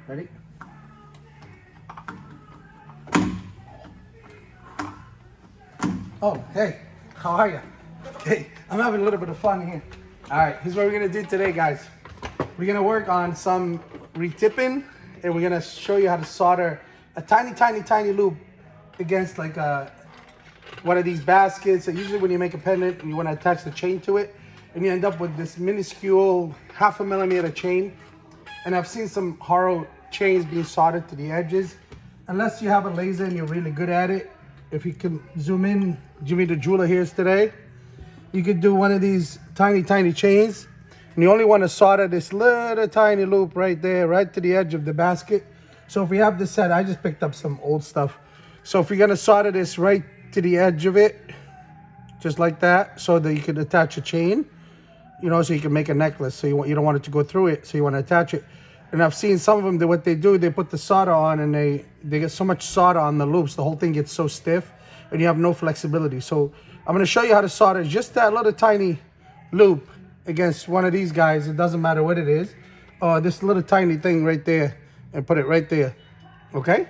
Ready? Oh, hey, how are you? Hey, I'm having a little bit of fun here. All right, here's what we're gonna do today, guys. We're gonna work on some retipping, and we're gonna show you how to solder a tiny loop against like one of these baskets. So usually when you make a pendant and you wanna attach the chain to it, and you end up with this minuscule 1/2 millimeter chain. And I've seen some horror chains being soldered to the edges. Unless you have a laser and you're really good at it, if you can zoom in, Jimmy the jeweler here is today, you could do one of these tiny chains. And you only want to solder this little tiny loop right there, right to the edge of the basket. So if we have this set, I just picked up some old stuff. So if you're gonna solder this right to the edge of it, just like that, so that you can attach a chain, you know, so you can make a necklace. So you don't want it to go through it, so you want to attach it. And I've seen some of them, what they do, they put the solder on and they get so much solder on the loops, the whole thing gets so stiff and you have no flexibility. So I'm going to show you how to solder just that little tiny loop against one of these guys. It doesn't matter what it is. This little tiny thing right there, and put it right there. Okay?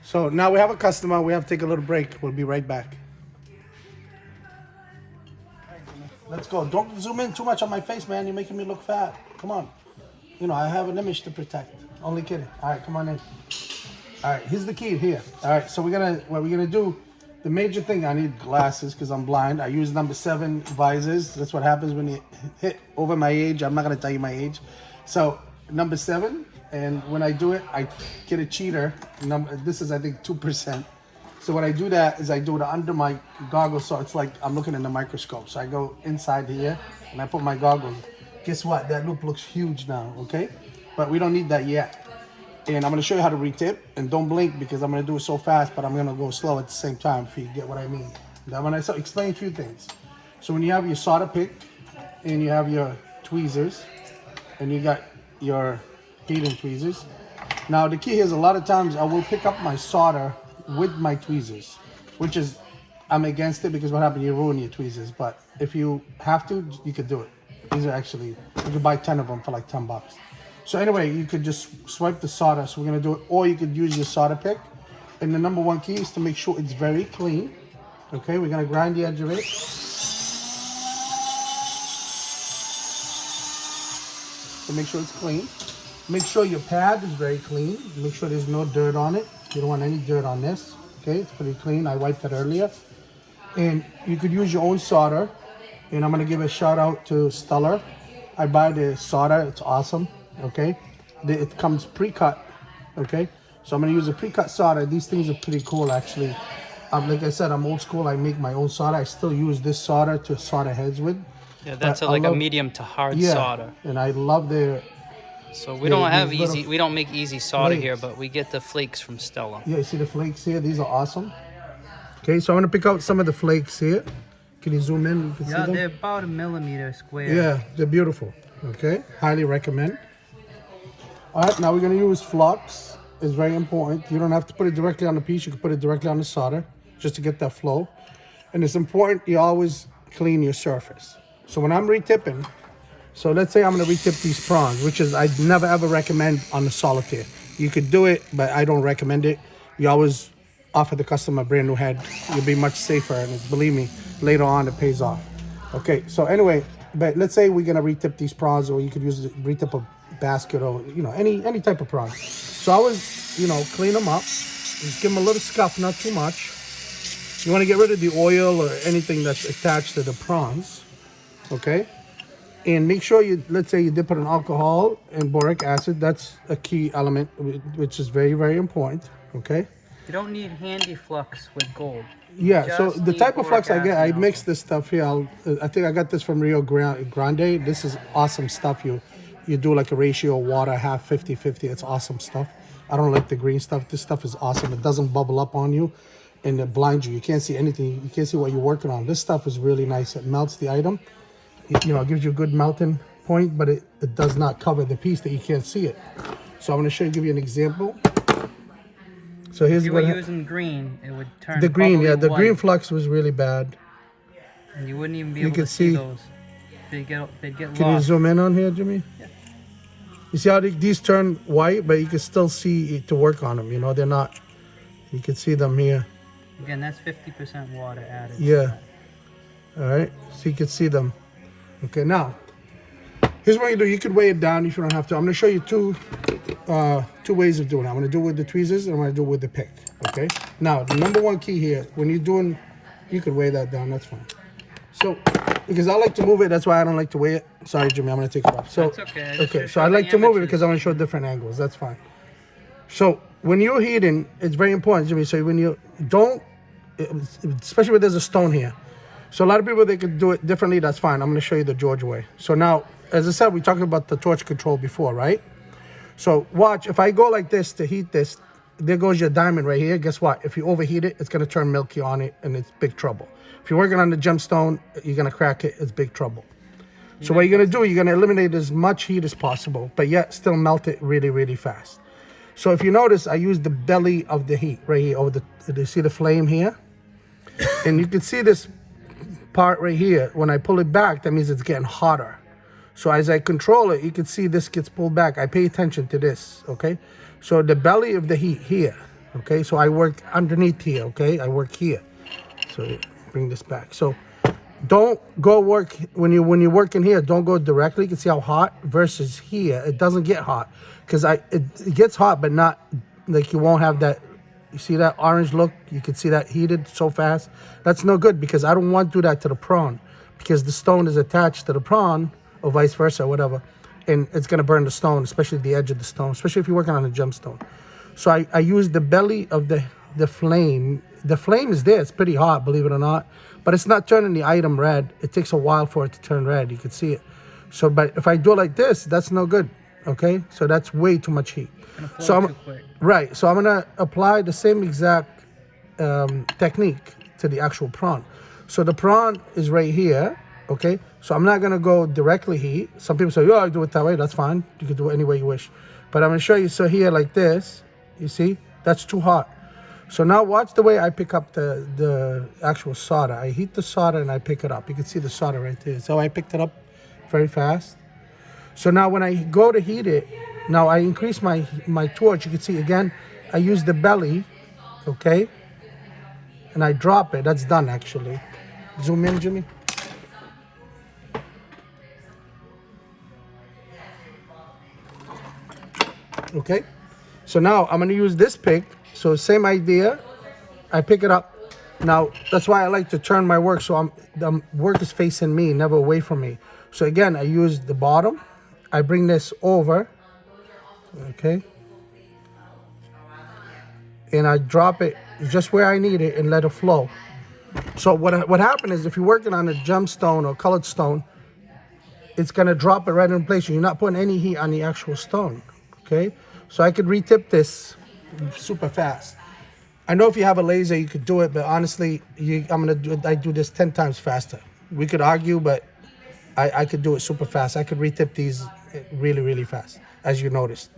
So now we have a customer. We have to take a little break. We'll be right back. Let's go. Don't zoom in too much on my face, man. You're making me look fat. Come on. You know, I have an image to protect. Only kidding. All right, come on in. All right, here's the key here. All right, so what we're gonna do, the major thing, I need glasses because I'm blind. I use number 7 visors. That's what happens when you hit over my age. I'm not gonna tell you my age. So number 7, and when I do it, I get a cheater. This is, I think, 2%. So when I do that is I do it under my goggles, so it's like I'm looking in the microscope. So I go inside here and I put my goggles. Guess what? That loop looks huge now, okay? But we don't need that yet. And I'm gonna show you how to retip, and don't blink because I'm gonna do it so fast, but I'm gonna go slow at the same time if you get what I mean. Now when I explain a few things. So when you have your solder pick and you have your tweezers and you got your heating tweezers. Now the key here is a lot of times I will pick up my solder with my tweezers, which is, I'm against it because what happens, you ruin your tweezers. But if you have to, you could do it. These are actually, you could buy 10 of them for like 10 bucks. So anyway, you could just swipe the solder. So we're gonna do it, or you could use your solder pick. And the number 1 key is to make sure it's very clean. Okay, we're gonna grind the edge of it. So make sure it's clean. Make sure your pad is very clean. Make sure there's no dirt on it. You don't want any dirt on this. Okay, it's pretty clean. I wiped it earlier. And you could use your own solder. And I'm gonna give a shout out to Stellar. I buy the solder, it's awesome, okay? It comes pre-cut, okay? So I'm gonna use a pre-cut solder. These things are pretty cool, actually. Like I said, I'm old school. I make my own solder. I still use this solder to solder heads with. Yeah, that's a medium to hard solder. And I love the... So we don't have easy, we don't make easy solder here, but we get the flakes from Stella. Yeah, you see the flakes here? These are awesome. Okay, so I'm gonna pick out some of the flakes here. Can you zoom in? You can see them? They're about 1 millimeter square. Yeah, they're beautiful. Okay, highly recommend. All right, now we're gonna use flux. It's very important. You don't have to put it directly on the piece. You can put it directly on the solder just to get that flow. And it's important you always clean your surface. So when I'm retipping, so let's say I'm gonna retip these prawns, which is I'd never ever recommend on the solitaire. You could do it, but I don't recommend it. You always offer the customer a brand new head. You'll be much safer, and believe me, later on it pays off. Okay, so anyway, but let's say we're gonna retip these prawns, or you could use retip a basket, or you know, any type of prawn. So I always, you know, clean them up, just give them a little scuff, not too much. You want to get rid of the oil or anything that's attached to the prawns, okay? And make sure you, let's say you dip it in alcohol and boric acid. That's a key element, which is very, very important, okay? You don't need handy flux with gold. Yeah, so the type of flux I get, I mix this stuff here. I think I got this from Rio Grande. This is awesome stuff. You do like a ratio of water, half 50-50. It's awesome stuff. I don't like the green stuff. This stuff is awesome. It doesn't bubble up on you and it blinds you. You can't see anything. You can't see what you're working on. This stuff is really nice. It melts the item. You know, it gives you a good melting point, but it does not cover the piece that you can't see it. So I'm going to give you an example. So here's if you were using green, it would turn the green. Yeah, the white. green flux was really bad. And you wouldn't even be able to see those. They'd get lost. Can you zoom in on here, Jimmy? Yeah. You see how these turn white, but you can still see it to work on them. You know, they're not. You can see them here. Again, that's 50% water added. Yeah. All right. So you can see them. Okay. Now, here's what you do. You could weigh it down if you don't have to. I'm going to show you two ways of doing it. I'm going to do it with the tweezers and I'm going to do it with the pick. Okay. Now, the number one key here, when you're doing, you could weigh that down. That's fine. So, because I like to move it, that's why I don't like to weigh it. Sorry, Jimmy, I'm going to take it off. So, that's okay. Okay, so I like to move it because I want to show different angles. That's fine. So, when you're heating, it's very important, Jimmy. So, when you don't, especially when there's a stone here. So, a lot of people, they could do it differently. That's fine. I'm going to show you the Georgia way. So, now, as I said, we talked about the torch control before, right? So, watch. If I go like this to heat this, there goes your diamond right here. Guess what? If you overheat it, it's going to turn milky on it, and it's big trouble. If you're working on the gemstone, you're going to crack it. It's big trouble. So what you're going to do, you're going to eliminate as much heat as possible, but yet still melt it really, really fast. So if you notice, I use the belly of the heat right here. Over do you see the flame here? And you can see this part right here. When I pull it back, that means it's getting hotter. So as I control it, you can see this gets pulled back. I pay attention to this, okay? So the belly of the heat here, okay? So I work underneath here, okay? I work here. So bring this back. So don't go work when you're working here. Don't go directly. You can see how hot versus here. It doesn't get hot because it gets hot, but not like you won't have that. You see that orange look? You can see that heated so fast. That's no good because I don't want to do that to the prawn because the stone is attached to the prawn or vice versa, or whatever, and it's gonna burn the stone, especially the edge of the stone, especially if you're working on a gemstone. So I use the belly of the flame. The flame is there. It's pretty hot, believe it or not. But it's not turning the item red. It takes a while for it to turn red. You can see it. So, but if I do it like this, that's no good. Okay? So that's way too much heat. So I'm right. So I'm gonna apply the same exact technique to the actual prawn. So the prawn is right here. Okay? So I'm not gonna go directly heat. Some people say, "Oh, I do it that way." That's fine. You can do it any way you wish. But I'm gonna show you. So here, like this. You see? That's too hot. So now watch the way I pick up the actual solder. I heat the solder and I pick it up. You can see the solder right there. So I picked it up very fast. So now when I go to heat it, now I increase my torch. You can see again, I use the belly, okay? And I drop it. That's done actually. Zoom in, Jimmy. Okay? So now I'm gonna use this pick. So same idea, I pick it up. Now, that's why I like to turn my work so the work is facing me, never away from me. So again, I use the bottom. I bring this over, okay? And I drop it just where I need it and let it flow. So what happened is if you're working on a gemstone or colored stone, it's gonna drop it right in place. You're not putting any heat on the actual stone, okay? So I could retip this super fast. I know if you have a laser, you could do it, but honestly, I do this 10 times faster. We could argue, but I could do it super fast. I could retip these really, really fast, as you noticed.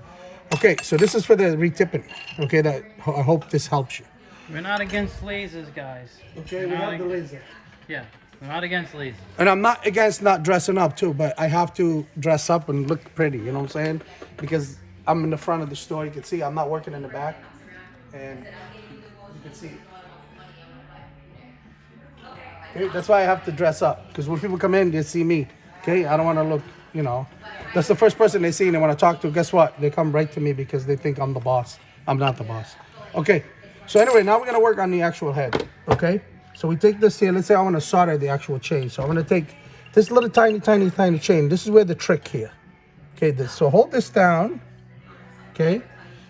Okay, so this is for the retipping. Okay, I hope this helps you. We're not against lasers, guys. Okay, we have the laser. Yeah, we're not against lasers. And I'm not against not dressing up too, but I have to dress up and look pretty, you know what I'm saying? Because I'm in the front of the store, you can see I'm not working in the back. And you can see. Okay, that's why I have to dress up. Because when people come in, they see me. Okay, I don't want to look, you know. That's the first person they see and they want to talk to. Guess what? They come right to me because they think I'm the boss. I'm not the boss. Okay, so anyway, now we're going to work on the actual head. Okay, so we take this here. Let's say I want to solder the actual chain. So I'm going to take this little tiny chain. This is where the trick here. Okay, so hold this down. Okay,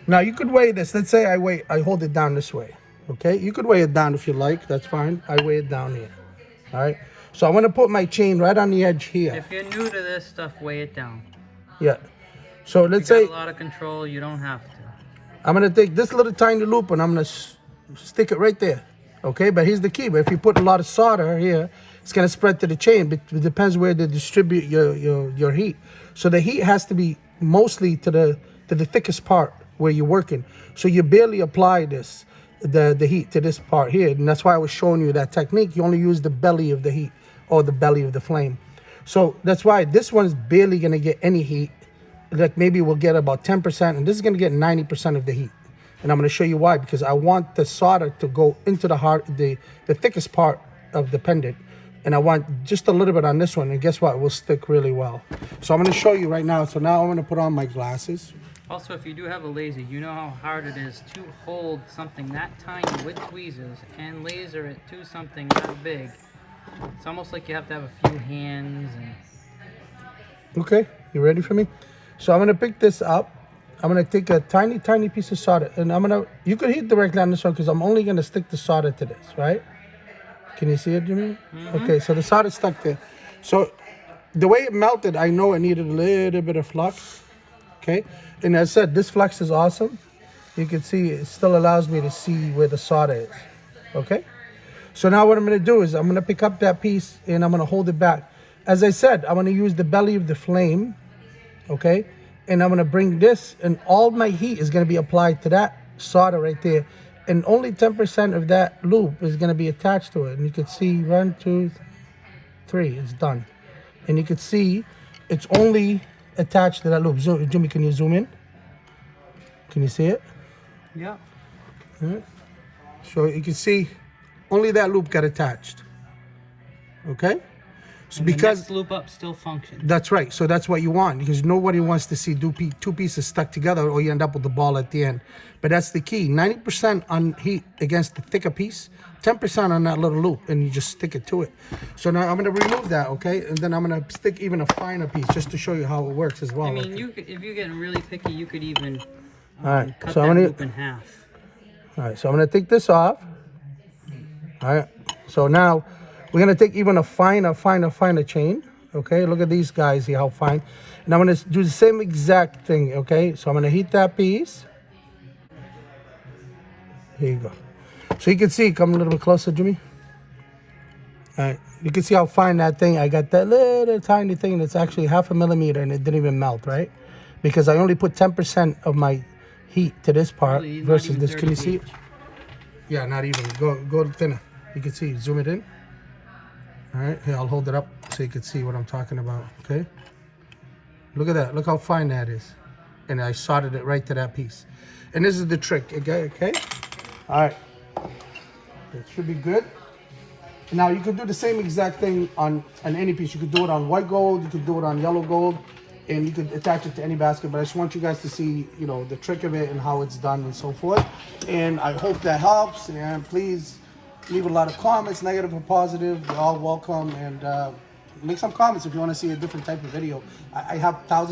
now you could weigh this. Let's say I hold it down this way. Okay, you could weigh it down if you like. That's fine. I weigh it down here. All right. So I want to put my chain right on the edge here. If you're new to this stuff, weigh it down. Yeah. So let's say a lot of control. You don't have to. I'm gonna take this little tiny loop and I'm gonna stick it right there. Okay. But here's the key. But if you put a lot of solder here, it's gonna spread to the chain. But it depends where to distribute your heat. So the heat has to be mostly to the thickest part where you're working. So you barely apply the heat to this part here. And that's why I was showing you that technique. You only use the belly of the heat or the belly of the flame. So that's why this one is barely gonna get any heat. like maybe we'll get about 10%, and this is gonna get 90% of the heat. And I'm gonna show you why, because I want the solder to go into the thickest part of the pendant. And I want just a little bit on this one, and guess what? It will stick really well. So I'm gonna show you right now. So now I'm gonna put on my glasses. Also, if you do have a laser, you know how hard it is to hold something that tiny with tweezers and laser it to something that big. It's almost like you have to have a few hands. And... Okay, you ready for me? So I'm gonna pick this up. I'm gonna take a tiny piece of solder, and you could heat directly on this one because I'm only gonna stick the solder to this, right? Can you see it, Jimmy? Okay, so the solder stuck there. So the way it melted, I know it needed a little bit of flux. Okay, and as I said, this flux is awesome. You can see it still allows me to see where the solder is. Okay, so now what I'm gonna do is I'm gonna pick up that piece and I'm gonna hold it back. As I said, I'm gonna use the belly of the flame. Okay, and I'm gonna bring this, and all my heat is gonna be applied to that solder right there, and only 10% of that loop is gonna be attached to it. And you can see 1, 2, 3, it's done. And you can see it's only attached to that loop. Jimmy, can you zoom in? Can you see it? Yeah. Right. So you can see only that loop got attached. Okay? So and because the next loop up still functions. That's right. So that's what you want, because nobody wants to see two pieces stuck together, or you end up with the ball at the end. But that's the key. 90% on heat against the thicker piece, 10% on that little loop, and you just stick it to it. So now I'm going to remove that, okay? And then I'm going to stick even a finer piece just to show you how it works as well. I mean, if you're getting really picky, you could even cut so that loop in half. All right, so I'm going to take this off. All right, so now we're going to take even a finer chain. Okay, look at these guys here, how fine. And I'm going to do the same exact thing, okay? So I'm going to heat that piece. Here you go. So you can see, come a little bit closer, Jimmy. All right, you can see how fine that thing, I got that little tiny thing that's actually 0.5 millimeter, and it didn't even melt, right? Because I only put 10% of my heat to this part versus this. Can you see it? Yeah, not even. Go thinner. You can see, zoom it in. All right, here, I'll hold it up so you can see what I'm talking about, okay? Look at that, look how fine that is. And I soldered it right to that piece. And this is the trick, okay? All right, it should be good. Now you could do the same exact thing on any piece. You could do it on white gold, you could do it on yellow gold, and you could attach it to any basket. But I just want you guys to see, you know, the trick of it and how it's done and so forth. And I hope that helps, and please leave a lot of comments, negative or positive. They're all welcome, and make some comments if you want to see a different type of video. I have thousands